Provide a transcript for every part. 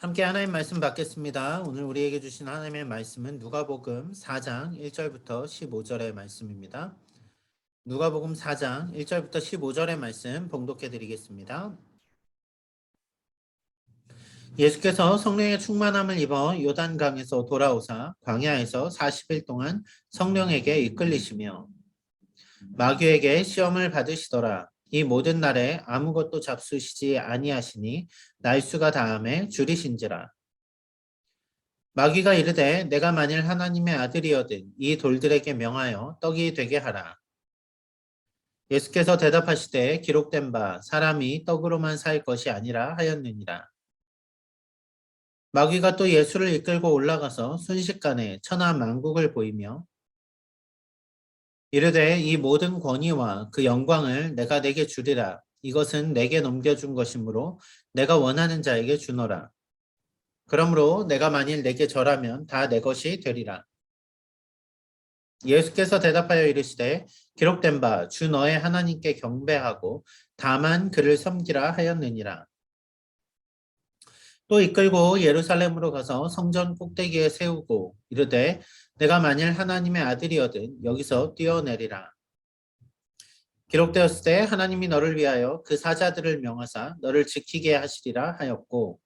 함께 하나님 말씀 받겠습니다. 오늘 우리에게 주신 하나님의 말씀은 누가복음 4장 1절부터 15절의 말씀입니다. 누가복음 4장 1절부터 15절의 말씀 봉독해 드리겠습니다. 예수께서 성령의 충만함을 입어 요단강에서 돌아오사 광야에서 40일 동안 성령에게 이끌리시며 마귀에게 시험을 받으시더라. 이 모든 날에 아무것도 잡수시지 아니하시니 날수가 다함에 줄이신지라. 마귀가 이르되 내가 만일 하나님의 아들이거든 이 돌들에게 명하여 떡이 되게 하라. 예수께서 대답하시되 기록된 바 사람이 떡으로만 살 것이 아니라 하였느니라. 마귀가 또 예수를 이끌고 올라가서 순식간에 천하 만국을 보이며 이르되 이 모든 권위와 그 영광을 내가 내게 주리라. 이것은 내게 넘겨준 것이므로 내가 원하는 자에게 주노라. 그러므로 내가 만일 내게 절하면 다 내 것이 되리라. 예수께서 대답하여 이르시되 기록된 바 주 너의 하나님께 경배하고 다만 그를 섬기라 하였느니라. 또 이끌고 예루살렘으로 가서 성전 꼭대기에 세우고 이르되 내가 만일 하나님의 아들이거든 여기서 뛰어내리라. 기록되었을 때 하나님이 너를 위하여 그 사자들을 명하사 너를 지키게 하시리라 하였고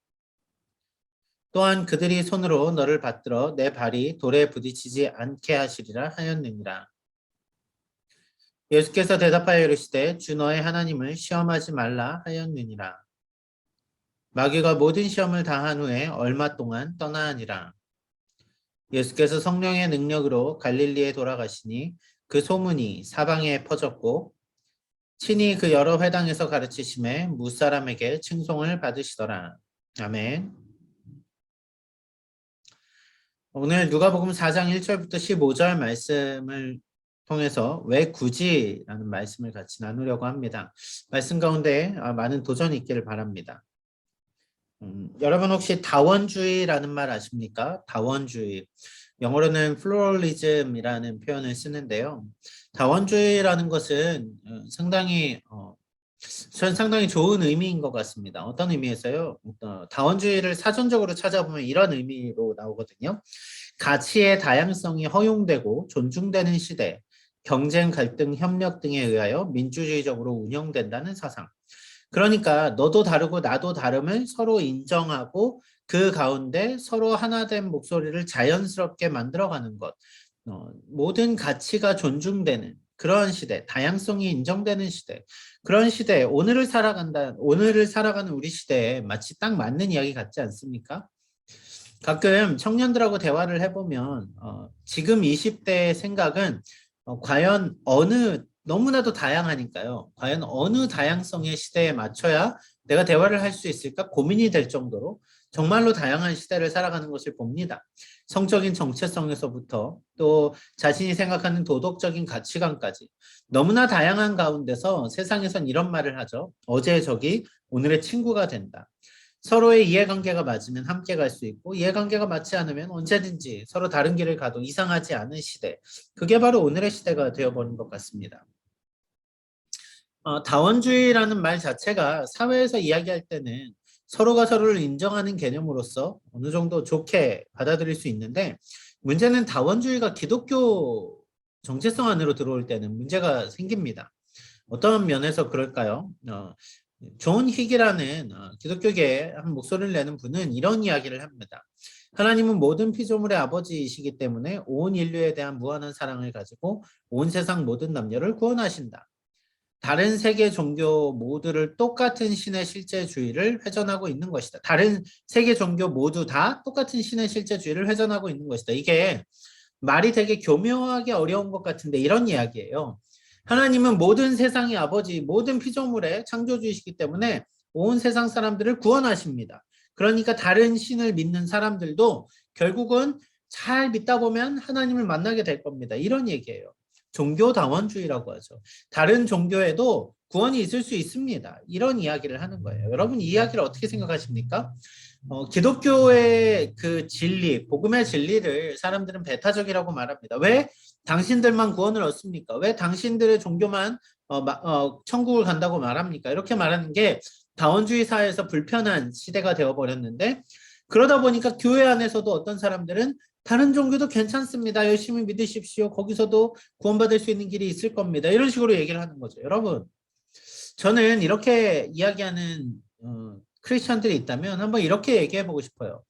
또한 그들이 손으로 너를 받들어 내 발이 돌에 부딪히지 않게 하시리라 하였느니라. 예수께서 대답하여 이르시되 주 너의 하나님을 시험하지 말라 하였느니라. 마귀가 모든 시험을 다한 후에 얼마 동안 떠나니라. 예수께서 성령의 능력으로 갈릴리에 돌아가시니 그 소문이 사방에 퍼졌고 친히 그 여러 회당에서 가르치심에 무사람에게 칭송을 받으시더라. 아멘. 오늘 누가복음 4장 1절부터 15절 말씀을 통해서 왜 굳이라는 말씀을 같이 나누려고 합니다. 말씀 가운데 많은 도전이 있기를 바랍니다. 여러분 혹시 다원주의라는 말 아십니까? 다원주의. 영어로는 플로럴리즘이라는 표현을 쓰는데요. 다원주의라는 것은 저는 상당히 좋은 의미인 것 같습니다. 어떤 의미에서요? 다원주의를 사전적으로 찾아보면 이런 의미로 나오거든요. 가치의 다양성이 허용되고 존중되는 시대, 경쟁, 갈등, 협력 등에 의하여 민주주의적으로 운영된다는 사상. 그러니까 너도 다르고 나도 다름을 서로 인정하고 그 가운데 서로 하나된 목소리를 자연스럽게 만들어가는 것. 모든 가치가 존중되는 그런 시대, 다양성이 인정되는 시대, 그런 시대, 오늘을 살아가는 우리 시대에 마치 딱 맞는 이야기 같지 않습니까? 가끔 청년들하고 대화를 해보면 지금 20대의 생각은 과연 너무나도 다양하니까요. 과연 어느 다양성의 시대에 맞춰야 내가 대화를 할 수 있을까 고민이 될 정도로 정말로 다양한 시대를 살아가는 것을 봅니다. 성적인 정체성에서부터 또 자신이 생각하는 도덕적인 가치관까지 너무나 다양한 가운데서 세상에선 이런 말을 하죠. 어제의 적이 오늘의 친구가 된다. 서로의 이해관계가 맞으면 함께 갈 수 있고 이해관계가 맞지 않으면 언제든지 서로 다른 길을 가도 이상하지 않은 시대. 그게 바로 오늘의 시대가 되어버린 것 같습니다. 다원주의라는 말 자체가 사회에서 이야기할 때는 서로가 서로를 인정하는 개념으로서 어느 정도 좋게 받아들일 수 있는데 문제는 다원주의가 기독교 정체성 안으로 들어올 때는 문제가 생깁니다. 어떤 면에서 그럴까요? 존 힉이라는 기독교계의 한 목소리를 내는 분은 이런 이야기를 합니다. 하나님은 모든 피조물의 아버지이시기 때문에 온 인류에 대한 무한한 사랑을 가지고 온 세상 모든 남녀를 구원하신다. 다른 세계 종교 모두를 똑같은 신의 실제주의를 회전하고 있는 것이다. 다른 세계 종교 모두 다 똑같은 신의 실제주의를 회전하고 있는 것이다. 이게 말이 되게 교묘하게 어려운 것 같은데 이런 이야기예요. 하나님은 모든 세상의 아버지, 모든 피조물의 창조주이시기 때문에 온 세상 사람들을 구원하십니다. 그러니까 다른 신을 믿는 사람들도 결국은 잘 믿다 보면 하나님을 만나게 될 겁니다. 이런 얘기예요. 종교다원주의라고 하죠. 다른 종교에도 구원이 있을 수 있습니다. 이런 이야기를 하는 거예요. 여러분 이 이야기를 어떻게 생각하십니까? 기독교의 그 진리, 복음의 진리를 사람들은 배타적이라고 말합니다. 왜 당신들만 구원을 얻습니까? 왜 당신들의 종교만 천국을 간다고 말합니까? 이렇게 말하는 게 다원주의 사회에서 불편한 시대가 되어버렸는데 그러다 보니까 교회 안에서도 어떤 사람들은 다른 종교도 괜찮습니다. 열심히 믿으십시오. 거기서도 구원받을 수 있는 길이 있을 겁니다. 이런 식으로 얘기를 하는 거죠. 여러분, 저는 이렇게 이야기하는 크리스천들이 있다면 한번 이렇게 얘기해 보고 싶어요.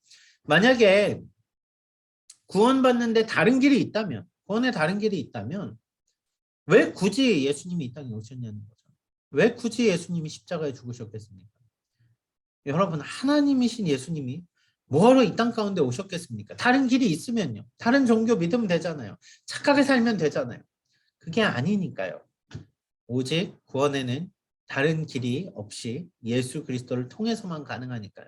만약에 구원받는데 다른 길이 있다면, 구원에 다른 길이 있다면 왜 굳이 예수님이 이 땅에 오셨냐는 거죠. 왜 굳이 예수님이 십자가에 죽으셨겠습니까? 여러분, 하나님이신 예수님이 뭐하러 이 땅 가운데 오셨겠습니까? 다른 길이 있으면요. 다른 종교 믿으면 되잖아요. 착하게 살면 되잖아요. 그게 아니니까요. 오직 구원에는 다른 길이 없이 예수 그리스도를 통해서만 가능하니까요.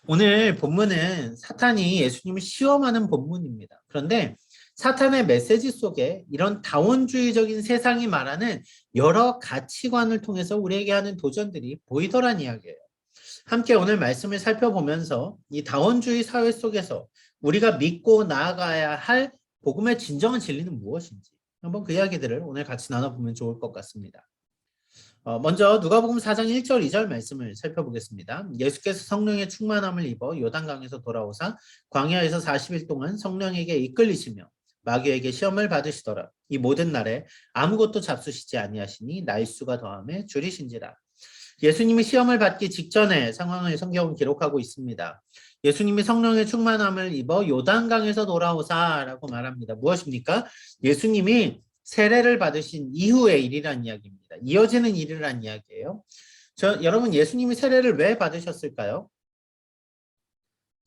오늘 본문은 사탄이 예수님을 시험하는 본문입니다. 그런데 사탄의 메시지 속에 이런 다원주의적인 세상이 말하는 여러 가치관을 통해서 우리에게 하는 도전들이 보이더란 이야기예요. 함께 오늘 말씀을 살펴보면서 이 다원주의 사회 속에서 우리가 믿고 나아가야 할 복음의 진정한 진리는 무엇인지 한번 그 이야기들을 오늘 같이 나눠보면 좋을 것 같습니다. 먼저 누가복음 4장 1절 2절 말씀을 살펴보겠습니다. 예수께서 성령의 충만함을 입어 요단강에서 돌아오사 광야에서 40일 동안 성령에게 이끌리시며 마귀에게 시험을 받으시더라. 이 모든 날에 아무것도 잡수시지 아니하시니 날수가 더함에 줄이신지라. 예수님이 시험을 받기 직전의 상황을 성경은 기록하고 있습니다. 예수님이 성령의 충만함을 입어 요단강에서 돌아오사라고 말합니다. 무엇입니까? 예수님이 세례를 받으신 이후의 일이란 이야기입니다. 이어지는 일이란 이야기예요. 여러분, 예수님이 세례를 왜 받으셨을까요?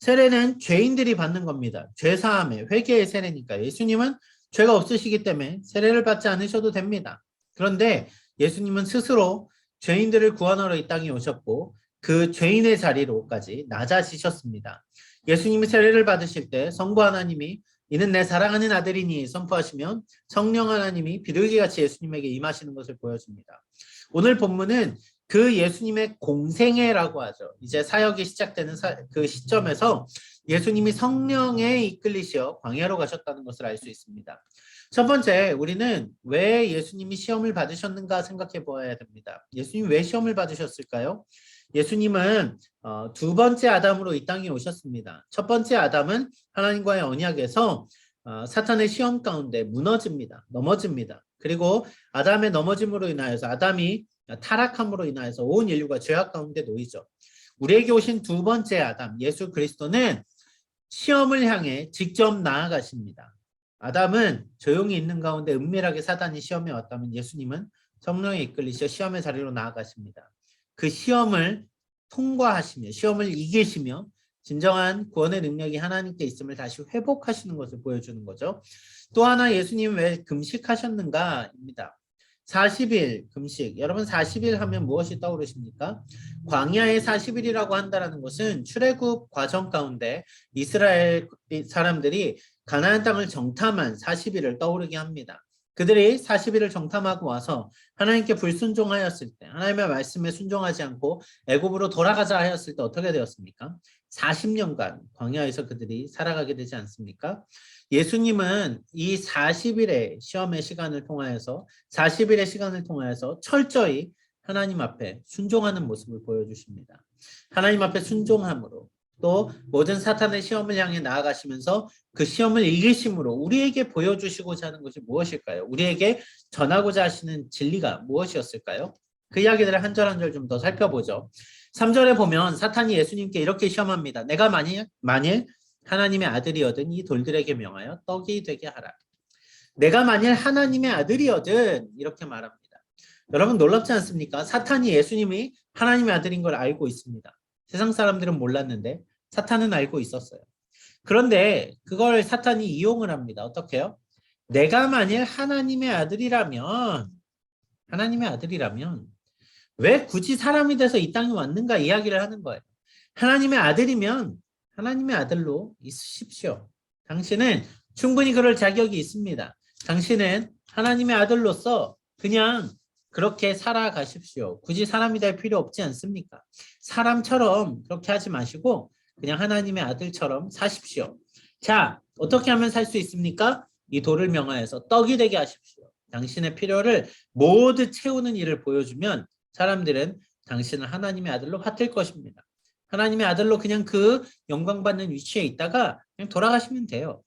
세례는 죄인들이 받는 겁니다. 죄사함의 회개의 세례니까. 예수님은 죄가 없으시기 때문에 세례를 받지 않으셔도 됩니다. 그런데 예수님은 스스로 죄인들을 구원하러 이 땅에 오셨고 그 죄인의 자리로까지 낮아지셨습니다. 예수님이 세례를 받으실 때 성부 하나님이 이는 내 사랑하는 아들이니 선포하시면 성령 하나님이 비둘기같이 예수님에게 임하시는 것을 보여줍니다. 오늘 본문은 그 예수님의 공생애라고 하죠. 이제 사역이 시작되는 그 시점에서 예수님이 성령에 이끌리시어 광야로 가셨다는 것을 알 수 있습니다. 첫 번째, 우리는 왜 예수님이 시험을 받으셨는가 생각해 보아야 됩니다. 예수님이 왜 시험을 받으셨을까요? 예수님은 두 번째 아담으로 이 땅에 오셨습니다. 첫 번째 아담은 하나님과의 언약에서 사탄의 시험 가운데 무너집니다. 넘어집니다. 그리고 아담의 넘어짐으로 인하여서 아담이 타락함으로 인하여서 온 인류가 죄악 가운데 놓이죠. 우리에게 오신 두 번째 아담, 예수 그리스도는 시험을 향해 직접 나아가십니다. 아담은 조용히 있는 가운데 은밀하게 사단이 시험에 왔다면 예수님은 성령에 이끌리셔 시험의 자리로 나아가십니다. 그 시험을 통과하시며 시험을 이기시며 진정한 구원의 능력이 하나님께 있음을 다시 회복하시는 것을 보여주는 거죠. 또 하나 예수님 왜 금식하셨는가입니다. 40일 금식. 여러분 40일 하면 무엇이 떠오르십니까? 광야의 40일이라고 한다는 것은 출애굽 과정 가운데 이스라엘 사람들이 가나안 땅을 정탐한 40일을 떠오르게 합니다. 그들이 40일을 정탐하고 와서 하나님께 불순종하였을 때 하나님의 말씀에 순종하지 않고 애굽으로 돌아가자 하였을 때 어떻게 되었습니까? 40년간 광야에서 그들이 살아가게 되지 않습니까? 예수님은 이 40일의 시험의 시간을 통하여서 40일의 시간을 통하여서 철저히 하나님 앞에 순종하는 모습을 보여주십니다. 하나님 앞에 순종함으로 또 모든 사탄의 시험을 향해 나아가시면서 그 시험을 이기심으로 우리에게 보여주시고자 하는 것이 무엇일까요? 우리에게 전하고자 하시는 진리가 무엇이었을까요? 그 이야기들을 한 절 한 절 좀 더 살펴보죠. 3절에 보면 사탄이 예수님께 이렇게 시험합니다. 내가 만일 하나님의 아들이거든 이 돌들에게 명하여 떡이 되게 하라. 내가 만일 하나님의 아들이거든 이렇게 말합니다. 여러분 놀랍지 않습니까? 사탄이 예수님이 하나님의 아들인 걸 알고 있습니다. 세상 사람들은 몰랐는데 사탄은 알고 있었어요. 그런데 그걸 사탄이 이용을 합니다. 어떻게요? 내가 만일 하나님의 아들이라면 왜 굳이 사람이 돼서 이 땅에 왔는가 이야기를 하는 거예요. 하나님의 아들이면 하나님의 아들로 있으십시오. 당신은 충분히 그럴 자격이 있습니다. 당신은 하나님의 아들로서 그냥 그렇게 살아가십시오. 굳이 사람이 될 필요 없지 않습니까? 사람처럼 그렇게 하지 마시고 그냥 하나님의 아들처럼 사십시오. 자, 어떻게 하면 살 수 있습니까? 이 돌을 명하여서 떡이 되게 하십시오. 당신의 필요를 모두 채우는 일을 보여주면 사람들은 당신을 하나님의 아들로 받들 것입니다. 하나님의 아들로 그냥 그 영광 받는 위치에 있다가 그냥 돌아가시면 돼요.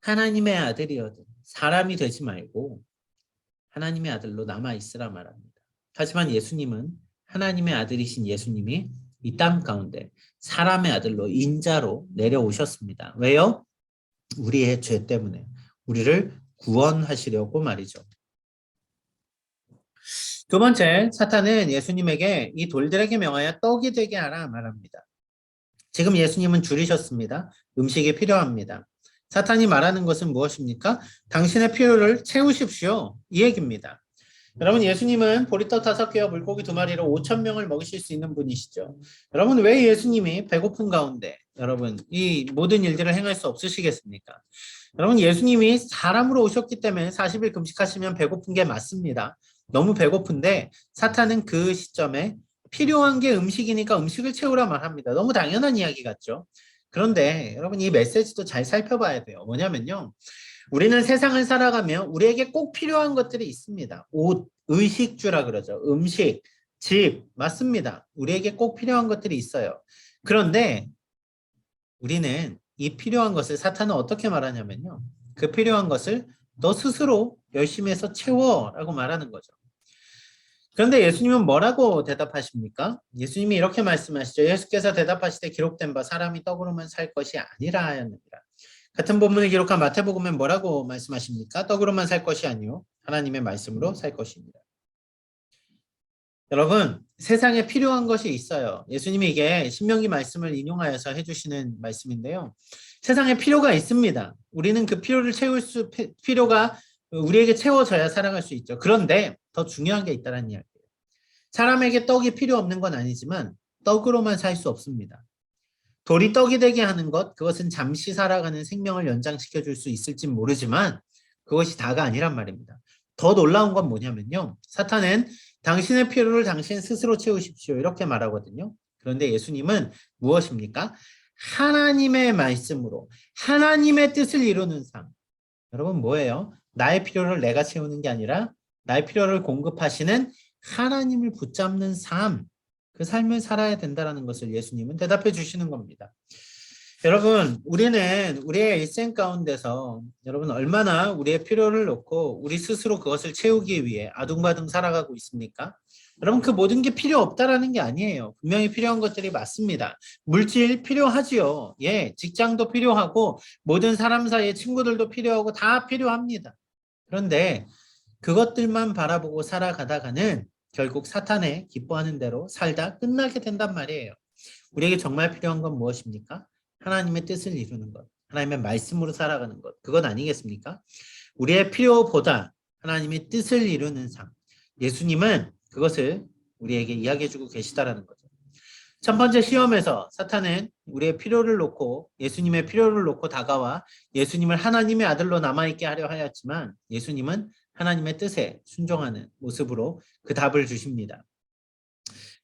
하나님의 아들이어든 사람이 되지 말고 하나님의 아들로 남아 있으라 말합니다. 하지만 예수님은 하나님의 아들이신 예수님이 이 땅 가운데 사람의 아들로 인자로 내려오셨습니다. 왜요? 우리의 죄 때문에 우리를 구원하시려고 말이죠. 두 번째, 사탄은 예수님에게 이 돌들에게 명하여 떡이 되게 하라 말합니다. 지금 예수님은 줄이셨습니다. 음식이 필요합니다. 사탄이 말하는 것은 무엇입니까? 당신의 필요를 채우십시오. 이 얘기입니다. 여러분, 예수님은 보리떡 5개와 물고기 2마리로 5천 명을 먹이실 수 있는 분이시죠. 여러분, 왜 예수님이 배고픈 가운데 여러분 이 모든 일들을 행할 수 없으시겠습니까? 여러분, 예수님이 사람으로 오셨기 때문에 40일 금식하시면 배고픈 게 맞습니다. 너무 배고픈데 사탄은 그 시점에 필요한 게 음식이니까 음식을 채우라 말합니다. 너무 당연한 이야기 같죠? 그런데 여러분, 이 메시지도 잘 살펴봐야 돼요. 뭐냐면요, 우리는 세상을 살아가며 우리에게 꼭 필요한 것들이 있습니다. 옷, 의식주라 그러죠. 음식, 집, 맞습니다. 우리에게 꼭 필요한 것들이 있어요. 그런데 우리는 이 필요한 것을, 사탄은 어떻게 말하냐면요, 그 필요한 것을 너 스스로 열심히 해서 채워라고 말하는 거죠. 그런데 예수님은 뭐라고 대답하십니까? 예수님이 이렇게 말씀하시죠. 예수께서 대답하시되 기록된 바 사람이 떡으로만 살 것이 아니라 하였느니라. 같은 본문을 기록한 마태복음은 뭐라고 말씀하십니까? 떡으로만 살 것이 아니요 하나님의 말씀으로 살 것입니다. 여러분, 세상에 필요한 것이 있어요. 예수님이 이게 신명기 말씀을 인용하여서 해주시는 말씀인데요. 세상에 필요가 있습니다. 우리는 그 필요를 채울 필요가 우리에게 채워져야 살아갈 수 있죠. 그런데 더 중요한 게 있다는 이야기예요. 사람에게 떡이 필요 없는 건 아니지만 떡으로만 살 수 없습니다. 돌이 떡이 되게 하는 것, 그것은 잠시 살아가는 생명을 연장시켜 줄 수 있을지 모르지만 그것이 다가 아니란 말입니다. 더 놀라운 건 뭐냐면요, 사탄은 당신의 필요를 당신 스스로 채우십시오 이렇게 말하거든요. 그런데 예수님은 무엇입니까? 하나님의 말씀으로 하나님의 뜻을 이루는 삶. 여러분, 뭐예요? 나의 필요를 내가 채우는 게 아니라 나의 필요를 공급하시는 하나님을 붙잡는 삶, 그 삶을 살아야 된다는 것을 예수님은 대답해 주시는 겁니다. 여러분, 우리는 우리의 일생 가운데서 여러분 얼마나 우리의 필요를 놓고 우리 스스로 그것을 채우기 위해 아둥바둥 살아가고 있습니까? 여러분, 그 모든 게 필요 없다라는 게 아니에요. 분명히 필요한 것들이 맞습니다. 물질 필요하지요. 예, 직장도 필요하고 모든 사람 사이에 친구들도 필요하고 다 필요합니다. 그런데 그것들만 바라보고 살아가다가는 결국 사탄의 기뻐하는 대로 살다 끝나게 된단 말이에요. 우리에게 정말 필요한 건 무엇입니까? 하나님의 뜻을 이루는 것, 하나님의 말씀으로 살아가는 것, 그건 아니겠습니까? 우리의 필요보다 하나님의 뜻을 이루는 삶, 예수님은 그것을 우리에게 이야기해주고 계시다라는 거죠. 첫 번째 시험에서 사탄은 우리의 필요를 놓고, 예수님의 필요를 놓고 다가와 예수님을 하나님의 아들로 남아있게 하려 하였지만 예수님은 하나님의 뜻에 순종하는 모습으로 그 답을 주십니다.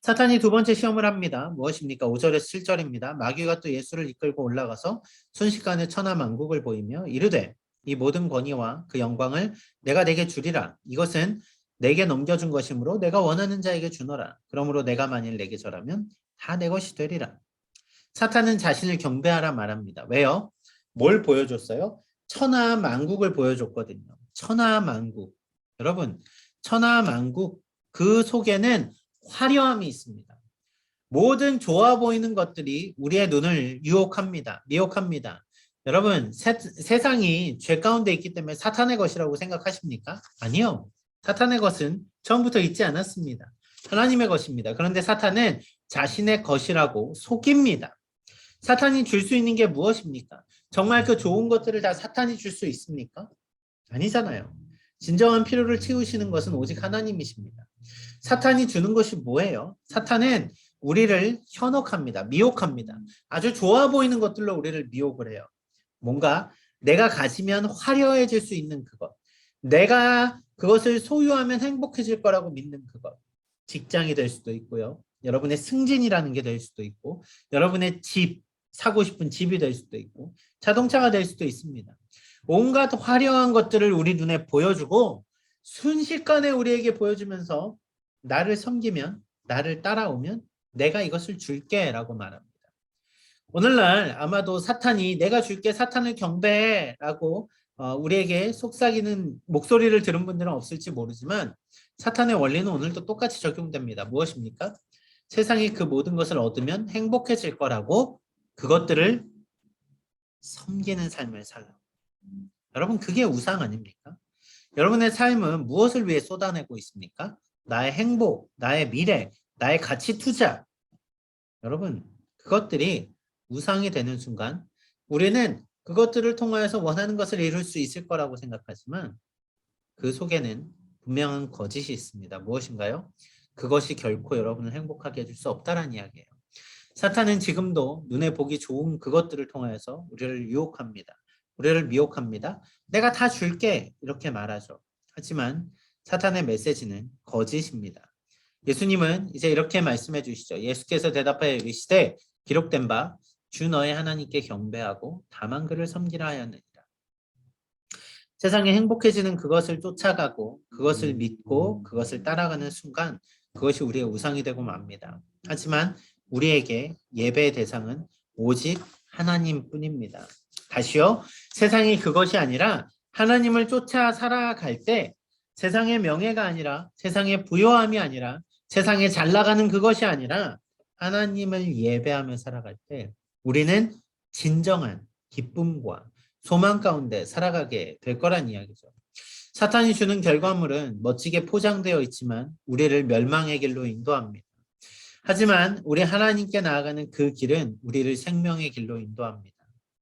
사탄이 두 번째 시험을 합니다. 무엇입니까? 5절에서 7절입니다. 마귀가 또 예수를 이끌고 올라가서 순식간에 천하만국을 보이며 이르되 이 모든 권위와 그 영광을 내가 내게 주리라. 이것은 내게 넘겨준 것이므로 내가 원하는 자에게 주노라. 그러므로 내가 만일 내게 절하면 다 내 것이 되리라. 사탄은 자신을 경배하라 말합니다. 왜요? 뭘 보여줬어요? 천하만국을 보여줬거든요. 천하만국. 여러분, 천하만국 그 속에는 화려함이 있습니다. 모든 좋아 보이는 것들이 우리의 눈을 유혹합니다. 미혹합니다. 여러분, 세상이 죄 가운데 있기 때문에 사탄의 것이라고 생각하십니까? 아니요. 사탄의 것은 처음부터 있지 않았습니다. 하나님의 것입니다. 그런데 사탄은 자신의 것이라고 속입니다. 사탄이 줄 수 있는 게 무엇입니까? 정말 그 좋은 것들을 다 사탄이 줄 수 있습니까? 아니잖아요. 진정한 필요를 채우시는 것은 오직 하나님이십니다. 사탄이 주는 것이 뭐예요? 사탄은 우리를 현혹합니다. 미혹합니다. 아주 좋아 보이는 것들로 우리를 미혹을 해요. 뭔가 내가 가지면 화려해질 수 있는 그것, 내가 그것을 소유하면 행복해질 거라고 믿는 그것, 직장이 될 수도 있고요. 여러분의 승진이라는 게 될 수도 있고, 여러분의 집, 사고 싶은 집이 될 수도 있고, 자동차가 될 수도 있습니다. 온갖 화려한 것들을 우리 눈에 보여주고 순식간에 우리에게 보여주면서 나를 섬기면, 나를 따라오면 내가 이것을 줄게 라고 말합니다. 오늘날 아마도 사탄이 내가 줄게 사탄을 경배해 라고 우리에게 속삭이는 목소리를 들은 분들은 없을지 모르지만 사탄의 원리는 오늘도 똑같이 적용됩니다. 무엇입니까? 세상이 그 모든 것을 얻으면 행복해질 거라고 그것들을 섬기는 삶을 살라. 여러분 그게 우상 아닙니까? 여러분의 삶은 무엇을 위해 쏟아내고 있습니까? 나의 행복, 나의 미래, 나의 가치 투자. 여러분 그것들이 우상이 되는 순간 우리는 그것들을 통하여서 원하는 것을 이룰 수 있을 거라고 생각하지만 그 속에는 분명한 거짓이 있습니다. 무엇인가요? 그것이 결코 여러분을 행복하게 해줄 수 없다는 이야기예요. 사탄은 지금도 눈에 보기 좋은 그것들을 통하여서 우리를 유혹합니다. 우리를 미혹합니다. 내가 다 줄게 이렇게 말하죠. 하지만 사탄의 메시지는 거짓입니다. 예수님은 이제 이렇게 말씀해 주시죠. 예수께서 대답하여 이르시되 기록된 바 주 너의 하나님께 경배하고 다만 그를 섬기라 하였느니라. 세상에 행복해지는 그것을 쫓아가고 그것을 믿고 그것을 따라가는 순간 그것이 우리의 우상이 되고 맙니다. 하지만 우리에게 예배의 대상은 오직 하나님뿐입니다. 다시요. 세상이 그것이 아니라 하나님을 쫓아 살아갈 때 세상의 명예가 아니라 세상의 부요함이 아니라 세상에 잘 나가는 그것이 아니라 하나님을 예배하며 살아갈 때 우리는 진정한 기쁨과 소망 가운데 살아가게 될 거란 이야기죠. 사탄이 주는 결과물은 멋지게 포장되어 있지만 우리를 멸망의 길로 인도합니다. 하지만 우리 하나님께 나아가는 그 길은 우리를 생명의 길로 인도합니다.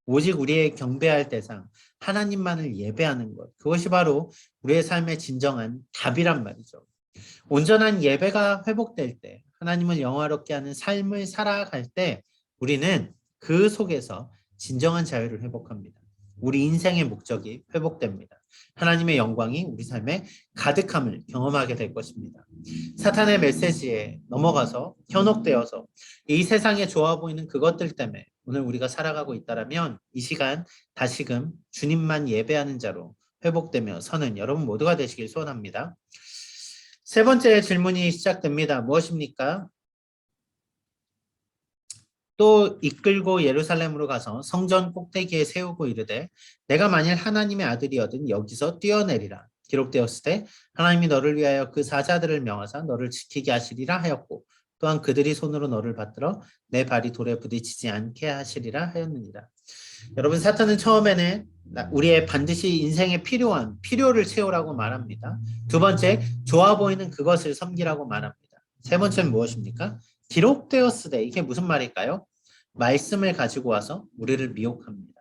오직 우리의 경배할 대상, 하나님만을 예배하는 것, 그것이 바로 우리의 삶의 진정한 답이란 말이죠. 온전한 예배가 회복될 때, 하나님을 영화롭게 하는 삶을 살아갈 때 우리는 그 속에서 진정한 자유를 회복합니다. 우리 인생의 목적이 회복됩니다. 하나님의 영광이 우리 삶에 가득함을 경험하게 될 것입니다. 사탄의 메시지에 넘어가서 현혹되어서 이 세상에 좋아 보이는 그것들 때문에 오늘 우리가 살아가고 있다면 이 시간 다시금 주님만 예배하는 자로 회복되며 서는 여러분 모두가 되시길 소원합니다. 세 번째 질문이 시작됩니다. 무엇입니까? 또 이끌고 예루살렘으로 가서 성전 꼭대기에 세우고 이르되 내가 만일 하나님의 아들이거든 여기서 뛰어내리라. 기록되었을 때 하나님이 너를 위하여 그 사자들을 명하사 너를 지키게 하시리라 하였고 또한 그들이 손으로 너를 받들어 내 발이 돌에 부딪히지 않게 하시리라 하였느니라. 여러분 사탄은 처음에는 우리의 반드시 인생에 필요한 필요를 채우라고 말합니다. 두 번째 좋아 보이는 그것을 섬기라고 말합니다. 세 번째는 무엇입니까? 기록되었으되 이게 무슨 말일까요? 말씀을 가지고 와서 우리를 미혹합니다.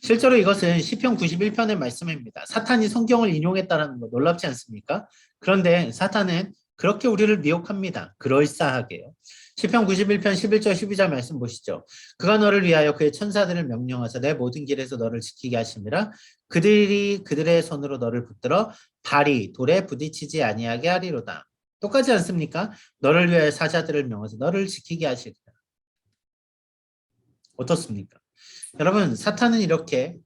실제로 이것은 시편 91편의 말씀입니다. 사탄이 성경을 인용했다는 거 놀랍지 않습니까? 그런데 사탄은 그렇게 우리를 미혹합니다. 그럴싸하게요. 시편 91편 11절 12절 말씀 보시죠. 그가 너를 위하여 그의 천사들을 명령하사 내 모든 길에서 너를 지키게 하심이라. 그들이 그들의 손으로 너를 붙들어 발이 돌에 부딪히지 아니하게 하리로다. 똑같지 않습니까? 너를 위하여 사자들을 명하사 너를 지키게 하시리라. 어떻습니까? 여러분 사탄은 이렇게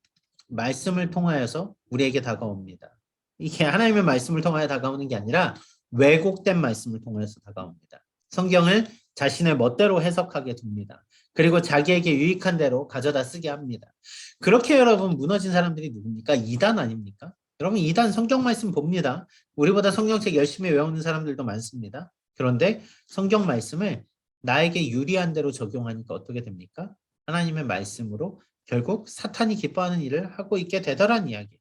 말씀을 통하여서 우리에게 다가옵니다. 이게 하나님의 말씀을 통하여 다가오는 게 아니라 왜곡된 말씀을 통해서 다가옵니다. 성경을 자신의 멋대로 해석하게 둡니다. 그리고 자기에게 유익한 대로 가져다 쓰게 합니다. 그렇게 여러분 무너진 사람들이 누굽니까? 이단 아닙니까? 여러분 이단 성경 말씀 봅니다. 우리보다 성경책 열심히 외우는 사람들도 많습니다. 그런데 성경 말씀을 나에게 유리한 대로 적용하니까 어떻게 됩니까? 하나님의 말씀으로 결국 사탄이 기뻐하는 일을 하고 있게 되더란 이야기예요.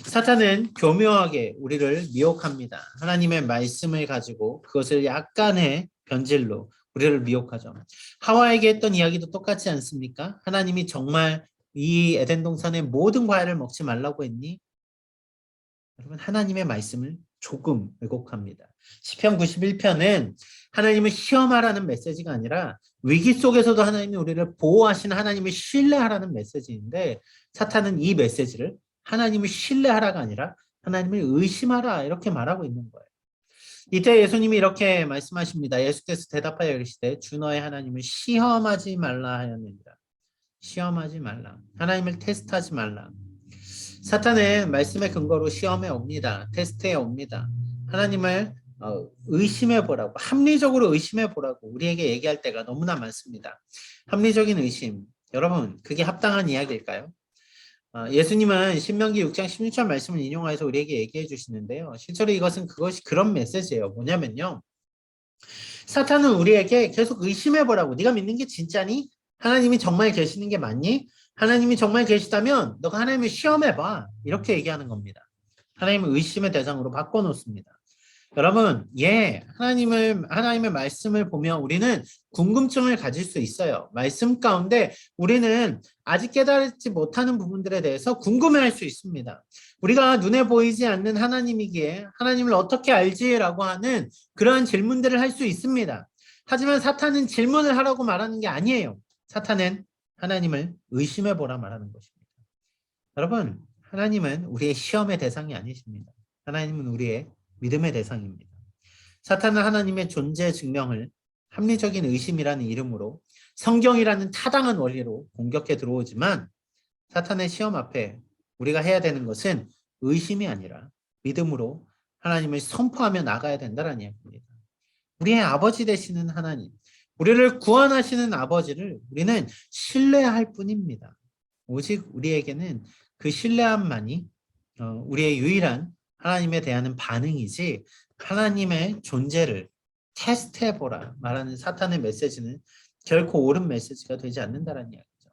사탄은 교묘하게 우리를 미혹합니다. 하나님의 말씀을 가지고 그것을 약간의 변질로 우리를 미혹하죠. 하와에게 했던 이야기도 똑같지 않습니까? 하나님이 정말 이 에덴 동산의 모든 과일을 먹지 말라고 했니? 여러분 하나님의 말씀을 조금 왜곡합니다. 시편 91편은 하나님을 시험하라는 메시지가 아니라 위기 속에서도 하나님이 우리를 보호하시는 하나님을 신뢰하라는 메시지인데 사탄은 이 메시지를 하나님을 신뢰하라가 아니라 하나님을 의심하라 이렇게 말하고 있는 거예요. 이때 예수님이 이렇게 말씀하십니다. 예수께서 대답하여 이르시되 주 너의 하나님을 시험하지 말라 하였느니라. 시험하지 말라. 하나님을 테스트하지 말라. 사탄은 말씀의 근거로 시험에 옵니다. 테스트에 옵니다. 하나님을 의심해 보라고, 합리적으로 의심해 보라고 우리에게 얘기할 때가 너무나 많습니다. 합리적인 의심, 여러분 그게 합당한 이야기일까요? 예수님은 신명기 6장 16절 말씀을 인용해서 우리에게 얘기해 주시는데요. 실제로 이것은 그것이 그런 메시지예요. 뭐냐면요. 사탄은 우리에게 계속 의심해 보라고. 네가 믿는 게 진짜니? 하나님이 정말 계시는 게 맞니? 하나님이 정말 계시다면 너가 하나님을 시험해 봐. 이렇게 얘기하는 겁니다. 하나님을 의심의 대상으로 바꿔 놓습니다. 여러분, 하나님의 말씀을 보면 우리는 궁금증을 가질 수 있어요. 말씀 가운데 우리는 아직 깨달지 못하는 부분들에 대해서 궁금해할 수 있습니다. 우리가 눈에 보이지 않는 하나님이기에 하나님을 어떻게 알지라고 하는 그러한 질문들을 할 수 있습니다. 하지만 사탄은 질문을 하라고 말하는 게 아니에요. 사탄은 하나님을 의심해 보라 말하는 것입니다. 여러분, 하나님은 우리의 시험의 대상이 아니십니다. 하나님은 우리의 믿음의 대상입니다. 사탄은 하나님의 존재 증명을 합리적인 의심이라는 이름으로 성경이라는 타당한 원리로 공격해 들어오지만 사탄의 시험 앞에 우리가 해야 되는 것은 의심이 아니라 믿음으로 하나님을 선포하며 나가야 된다는 이야기입니다. 우리의 아버지 되시는 하나님, 우리를 구원하시는 아버지를 우리는 신뢰할 뿐입니다. 오직 우리에게는 그 신뢰함만이 우리의 유일한 하나님에 대한 반응이지 하나님의 존재를 테스트해보라 말하는 사탄의 메시지는 결코 옳은 메시지가 되지 않는다는 이야기죠.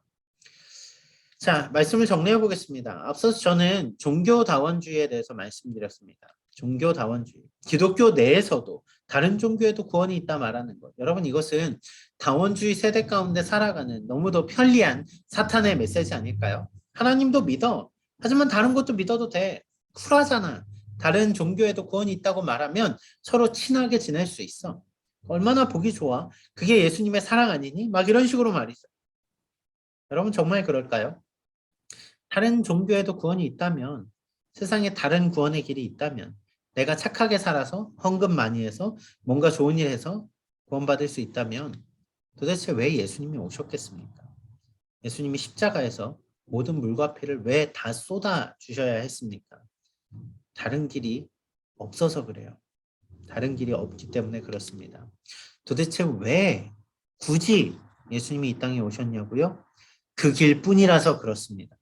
자, 말씀을 정리해 보겠습니다. 앞서서 저는 종교다원주의에 대해서 말씀드렸습니다. 종교다원주의. 기독교 내에서도 다른 종교에도 구원이 있다 말하는 것. 여러분 이것은 다원주의 세대 가운데 살아가는 너무도 편리한 사탄의 메시지 아닐까요? 하나님도 믿어. 하지만 다른 것도 믿어도 돼. 쿨하잖아. 다른 종교에도 구원이 있다고 말하면 서로 친하게 지낼 수 있어. 얼마나 보기 좋아. 그게 예수님의 사랑 아니니? 막 이런 식으로 말이죠. 여러분 정말 그럴까요? 다른 종교에도 구원이 있다면, 세상에 다른 구원의 길이 있다면, 내가 착하게 살아서 헌금 많이 해서 뭔가 좋은 일 해서 구원받을 수 있다면 도대체 왜 예수님이 오셨겠습니까? 예수님이 십자가에서 모든 물과 피를 왜 다 쏟아 주셔야 했습니까? 다른 길이 없어서 그래요. 다른 길이 없기 때문에 그렇습니다. 도대체 왜 굳이 예수님이 이 땅에 오셨냐고요? 그 길뿐이라서 그렇습니다.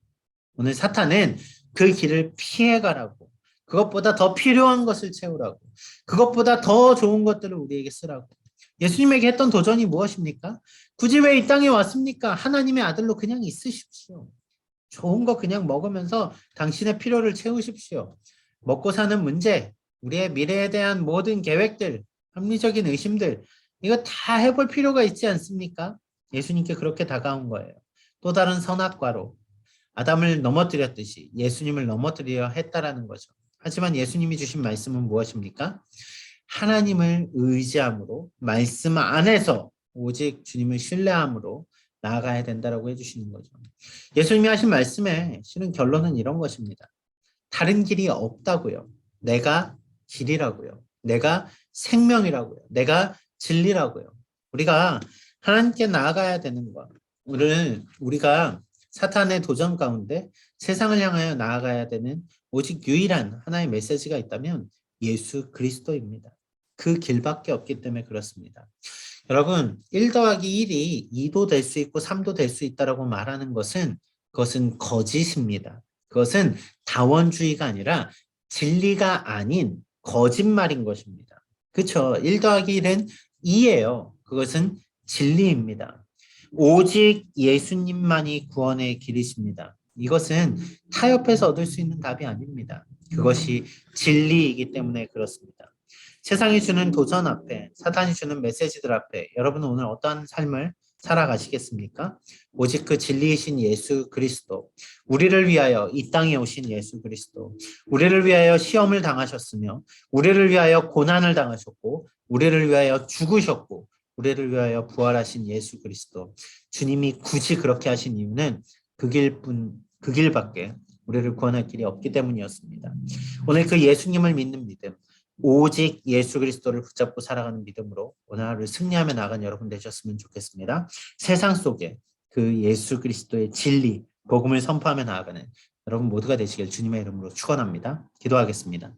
오늘 사탄은 그 길을 피해가라고, 그것보다 더 필요한 것을 채우라고, 그것보다 더 좋은 것들을 우리에게 쓰라고. 예수님에게 했던 도전이 무엇입니까? 굳이 왜 이 땅에 왔습니까? 하나님의 아들로 그냥 있으십시오. 좋은 거 그냥 먹으면서 당신의 필요를 채우십시오. 먹고 사는 문제, 우리의 미래에 대한 모든 계획들, 합리적인 의심들, 이거 다 해볼 필요가 있지 않습니까? 예수님께 그렇게 다가온 거예요. 또 다른 선악과로 아담을 넘어뜨렸듯이 예수님을 넘어뜨리려 했다라는 거죠. 하지만 예수님이 주신 말씀은 무엇입니까? 하나님을 의지함으로, 말씀 안에서 오직 주님을 신뢰함으로 나아가야 된다라고 해주시는 거죠. 예수님이 하신 말씀의 실은 결론은 이런 것입니다. 다른 길이 없다고요. 내가 길이라고요. 내가 생명이라고요. 내가 진리라고요. 우리가 하나님께 나아가야 되는 것. 우리가 사탄의 도전 가운데 세상을 향하여 나아가야 되는 오직 유일한 하나의 메시지가 있다면 예수 그리스도입니다. 그 길밖에 없기 때문에 그렇습니다. 여러분 1 더하기 1이 2도 될 수 있고 3도 될 수 있다라고 말하는 것은 그것은 거짓입니다. 그것은 다원주의가 아니라 진리가 아닌 거짓말인 것입니다. 그렇죠? 1 더하기 1은 2예요. 그것은 진리입니다. 오직 예수님만이 구원의 길이십니다. 이것은 타협해서 얻을 수 있는 답이 아닙니다. 그것이 진리이기 때문에 그렇습니다. 세상이 주는 도전 앞에, 사탄이 주는 메시지들 앞에 여러분은 오늘 어떠한 삶을 살아가시겠습니까? 오직 그 진리이신 예수 그리스도, 우리를 위하여 이 땅에 오신 예수 그리스도, 우리를 위하여 시험을 당하셨으며 우리를 위하여 고난을 당하셨고 우리를 위하여 죽으셨고 우리를 위하여 부활하신 예수 그리스도, 주님이 굳이 그렇게 하신 이유는 그 길밖에 우리를 구원할 길이 없기 때문이었습니다. 오늘 그 예수님을 믿는 믿음, 오직 예수 그리스도를 붙잡고 살아가는 믿음으로 오늘 하루를 승리하며 나간 여러분 되셨으면 좋겠습니다. 세상 속에 그 예수 그리스도의 진리, 복음을 선포하며 나아가는 여러분 모두가 되시길 주님의 이름으로 축원합니다. 기도하겠습니다.